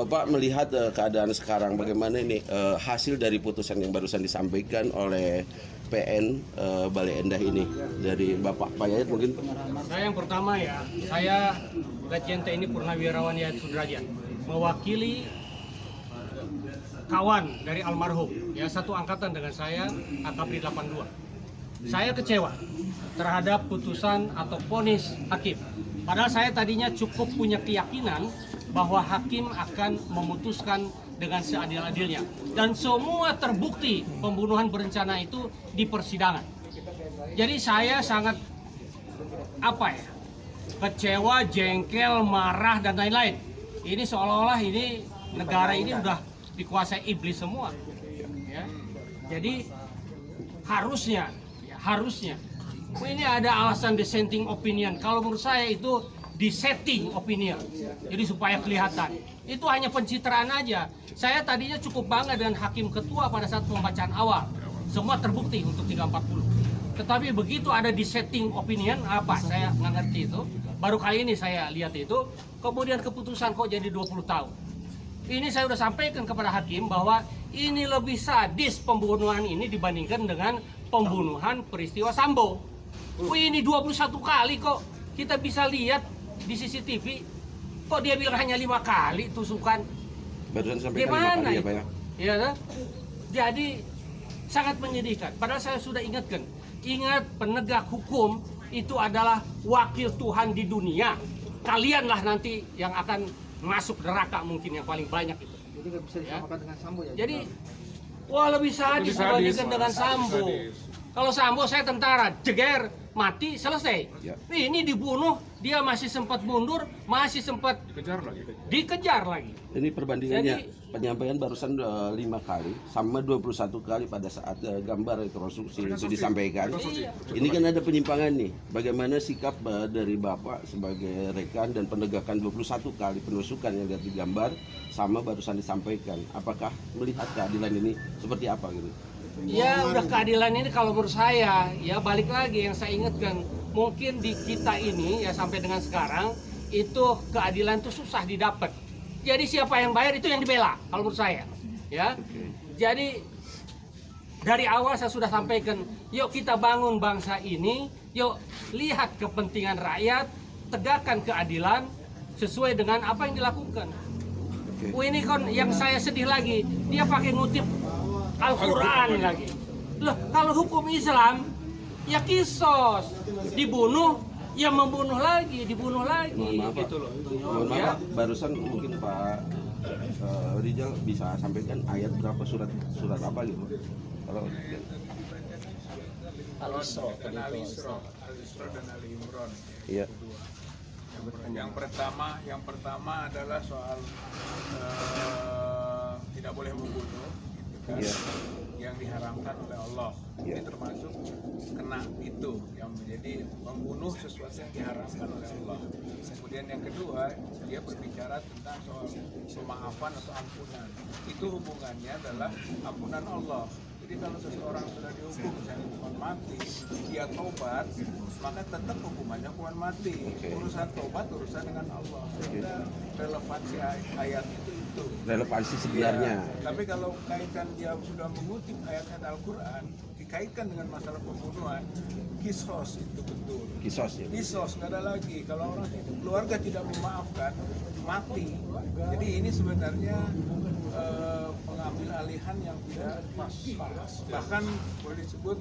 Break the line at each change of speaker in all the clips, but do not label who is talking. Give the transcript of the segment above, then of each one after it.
Pak melihat keadaan sekarang bagaimana ini hasil dari putusan yang barusan disampaikan oleh PN Bale Endah ini dari Bapak Pak Yayat mungkin.
Saya yang pertama ya, saya Letjen TNI Purnawirawan Yayat Sudrajat mewakili kawan dari almarhum ya, satu angkatan dengan saya, Akapri 82. Saya kecewa terhadap putusan atau vonis hakim. Padahal saya tadinya cukup punya keyakinan bahwa hakim akan memutuskan dengan seadil-adilnya. Dan semua terbukti pembunuhan berencana itu di persidangan. Jadi saya sangat kecewa, jengkel, marah, dan lain-lain. Ini seolah-olah ini negara ini udah dikuasai iblis semua. Ya. Jadi harusnya ini ada alasan dissenting opinion. Kalau menurut saya itu dissenting opinion. Jadi supaya kelihatan. Itu hanya pencitraan aja. Saya tadinya cukup bangga dengan hakim ketua pada saat pembacaan awal. Semua terbukti untuk 340. Tetapi begitu ada dissenting opinion, saya nggak ngerti itu. Baru kali ini saya lihat itu. Kemudian keputusan kok jadi 20 tahun. Ini saya sudah sampaikan kepada hakim bahwa ini lebih sadis pembunuhan ini dibandingkan dengan pembunuhan peristiwa Sambo. Ini 21 kali kok kita bisa lihat di CCTV. Kok dia bilang hanya 5 kali tusukan?
Barusan sampaikan
Gimana
5 kali ya Pak ya?
Iya kan? Jadi sangat menyedihkan. Padahal saya sudah ingatkan. Ingat, penegak hukum itu adalah wakil Tuhan di dunia. Kalianlah nanti yang akan masuk neraka mungkin yang paling banyak itu.
Jadi nggak bisa disamakan dengan Sambo ya?
Jadi, wah lebih sadis dibandingkan dengan Sambo. Kalau Sambo saya tentara, jeger, mati, selesai.
Ya.
Ini dibunuh, dia masih sempat mundur, masih sempat dikejar lagi.
Ini perbandingannya,
Jadi,
penyampaian barusan 5 kali sama 21 kali pada saat gambar rekonstruksi itu disampaikan.
Iya.
Ini kan ada penyimpangan nih. Bagaimana sikap dari Bapak sebagai rekan dan penegakan 21 kali penusukan yang dari gambar sama barusan disampaikan. Apakah melihat keadilan ini seperti apa gitu?
Ya udah, keadilan ini kalau menurut saya ya balik lagi yang saya ingatkan, mungkin di kita ini ya sampai dengan sekarang itu keadilan itu susah didapat. Jadi siapa yang bayar itu yang dibela kalau menurut saya ya. Jadi dari awal saya sudah sampaikan, yuk kita bangun bangsa ini, yuk lihat kepentingan rakyat, tegakkan keadilan sesuai dengan apa yang dilakukan. Ini kan yang saya sedih lagi, dia pakai ngutip Al-Quran lagi. Loh, kalau hukum Islam ya kisos, dibunuh ya membunuh lagi, dibunuh lagi.
Mohon maaf,
gitu loh.
Mohon maaf, barusan mungkin Pak Rizal bisa sampaikan ayat berapa surat apa gitu? Kalau
Al-Isra dan Al-Imran.
iya.
Yang pertama adalah soal tidak boleh membunuh, gitu kan?
Iya.
Yang diharamkan oleh Allah.
Iya.
Ini termasuk kena itu yang menjadi membunuh sesuatu yang diharamkan oleh Allah. Kemudian yang kedua, dia berbicara tentang soal pemaafan atau ampunan. Itu hubungannya adalah ampunan Allah. Jadi kalau seseorang sudah dihukum misalnya hukuman mati, dia tobat, maka tetap hukumannya hukuman mati. Urusan tobat urusan dengan Allah. Sehingga relevansi ayat itu.
Relevansi sebenarnya.
Ya, tapi kalau kaitkan dia sudah mengutip ayat-ayat Al-Quran, dikaitkan dengan masalah pembunuhan, kisos itu betul.
Kisos ya.
Kisos nggak ada lagi. Kalau orang keluarga tidak memaafkan, mati. Jadi ini sebenarnya pengambil alihan yang tidak pas. Bahkan boleh disebut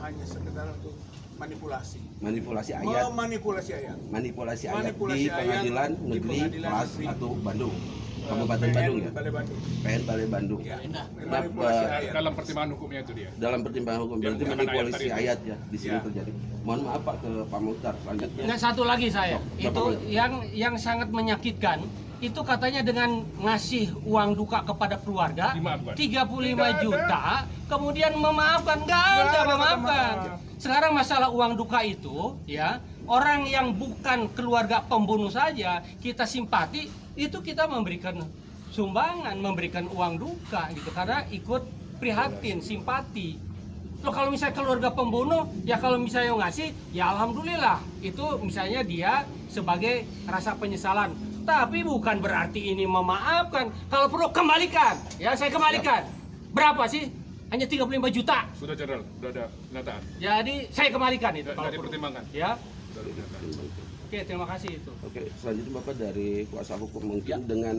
hanya sekedar untuk manipulasi.
Manipulasi ayat.
Manipulasi ayat.
Manipulasi ayat
Manipulasi
di Pengadilan
ayat di
Negeri
Pengadilan
Kelas
Negeri.
1 Bandung. Kabupaten Bandung ya?
Balai Bandung.
PN Bale Bandung.
Ya.
Nah,
Manipulasi ayat.
Dalam pertimbangan hukumnya itu dia.
dalam pertimbangan hukum
Dia
berarti
menggunakan
manipulasi
ayat tadi.
ayat ya di sini
Ya.
terjadi. Mohon maaf Pak ke Pak Mukhtar selanjutnya.
Nah, satu lagi saya,
Sok,
itu
Bapak.
yang sangat menyakitkan, itu katanya dengan ngasih uang duka kepada keluarga
Dimaafkan.
35 juta, kemudian memaafkan, nggak ada memaafkan. Sekarang masalah uang duka itu, ya orang yang bukan keluarga pembunuh saja kita simpati, itu kita memberikan sumbangan, memberikan uang duka gitu karena ikut prihatin, simpati. Loh, kalau misalnya keluarga pembunuh, ya kalau misalnya ngasih, ya alhamdulillah. Itu misalnya dia sebagai rasa penyesalan. Tapi bukan berarti ini memaafkan. Kalau perlu kembalikan. Ya, saya kembalikan. Berapa sih? Hanya 35 juta.
Sudah Jenderal, sudah ada pendataan.
Jadi saya kembalikan itu kalau
Dari
perlu.
pertimbangan.
Ya.
Sudah ada pendataan.
Oke, terima kasih itu.
Oke, selanjutnya Bapak dari kuasa hukum mungkin dengan